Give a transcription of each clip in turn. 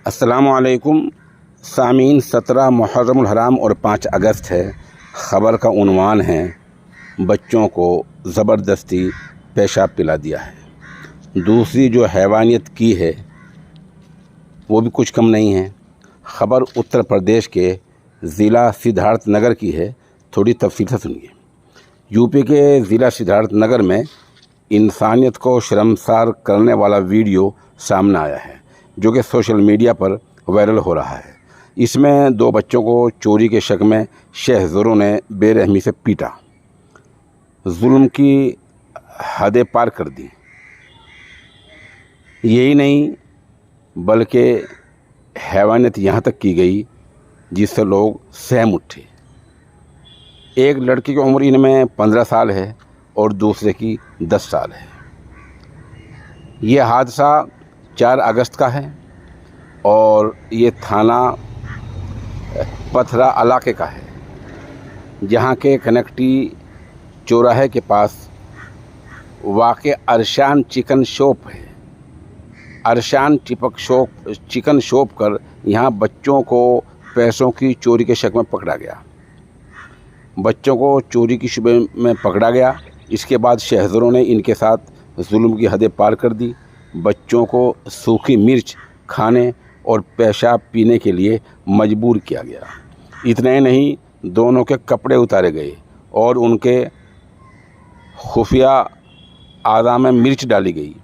अस्सलामुअलैकुम सामीन। 17 मुहर्रमुल हराम और 5 अगस्त है। ख़बर का उन्वान है बच्चों को ज़बरदस्ती पेशाब पिला दिया है। दूसरी जो हैवानियत की है वो भी कुछ कम नहीं है। ख़बर उत्तर प्रदेश के ज़िला सिद्धार्थनगर की है। थोड़ी तफसील से सुनिए। यूपी के ज़िला सिद्धार्थनगर में इंसानियत को शर्मसार करने वाला वीडियो सामने आया है जो कि सोशल मीडिया पर वायरल हो रहा है। इसमें 2 बच्चों को चोरी के शक में शहज़ोरों ने बेरहमी से पीटा, जुल्म की हदें पार कर दी। यही नहीं बल्कि हैवानियत यहाँ तक की गई जिससे लोग सहम उठे। एक लड़की की उम्र इनमें 15 साल है और दूसरे की 10 साल है। ये हादसा 4 अगस्त का है और ये थाना पथरा इलाके का है, जहाँ के कनेक्टी चौराहे के पास वाक़ अरशान चिकन शॉप है। अरशान चिकन शॉप कर यहाँ बच्चों को पैसों की चोरी के शक में पकड़ा गया। बच्चों को चोरी की शुबे में पकड़ा गया। इसके बाद शहज़रों ने इनके साथ जुल्म की हदें पार कर दी। बच्चों को सूखी मिर्च खाने और पेशाब पीने के लिए मजबूर किया गया। इतना ही नहीं, दोनों के कपड़े उतारे गए और उनके खुफिया आज़ा में मिर्च डाली गई।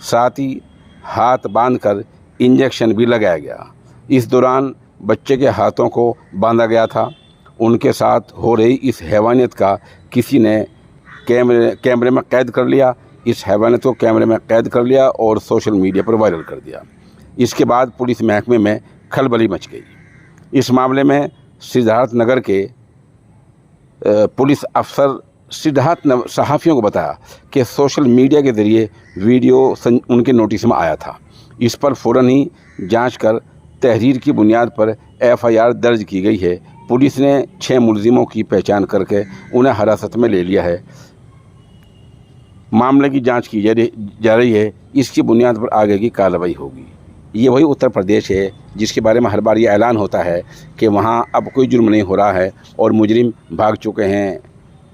साथ ही हाथ बांधकर इंजेक्शन भी लगाया गया। इस दौरान बच्चे के हाथों को बांधा गया था। उनके साथ हो रही इस हैवानियत का किसी ने कैमरे में कैद कर लिया। इस हैवानियत को कैमरे में कैद कर लिया और सोशल मीडिया पर वायरल कर दिया। इसके बाद पुलिस महकमे में खलबली मच गई। इस मामले में सिद्धार्थनगर के पुलिस अफसर सिद्धार्थ सहाफ़ियों को बताया कि सोशल मीडिया के ज़रिए वीडियो उनके नोटिस में आया था। इस पर फ़ौरन ही जांच कर तहरीर की बुनियाद पर FIR दर्ज की गई है। पुलिस ने 6 मुलजिमों की पहचान करके उन्हें हिरासत में ले लिया है। मामले की जांच की जा रही है। इसकी बुनियाद पर आगे की कार्रवाई होगी। ये वही उत्तर प्रदेश है जिसके बारे में हर बार ये ऐलान होता है कि वहाँ अब कोई जुर्म नहीं हो रहा है और मुजरिम भाग चुके हैं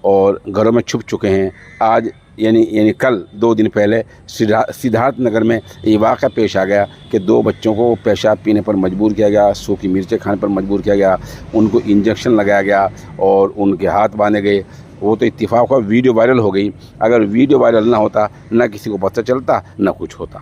और घरों में छुप चुके हैं। आज यानी कल 2 दिन पहले सिद्धार्थनगर में ये वाक़ा पेश आ गया कि 2 बच्चों को पेशाब पीने पर मजबूर किया गया, सूखी मिर्चें खाने पर मजबूर किया गया, उनको इंजेक्शन लगाया गया और उनके हाथ बांधे गए। वो तो इत्तेफाक हुआ वीडियो वायरल हो गई। अगर वीडियो वायरल ना होता, ना किसी को पता चलता, ना कुछ होता।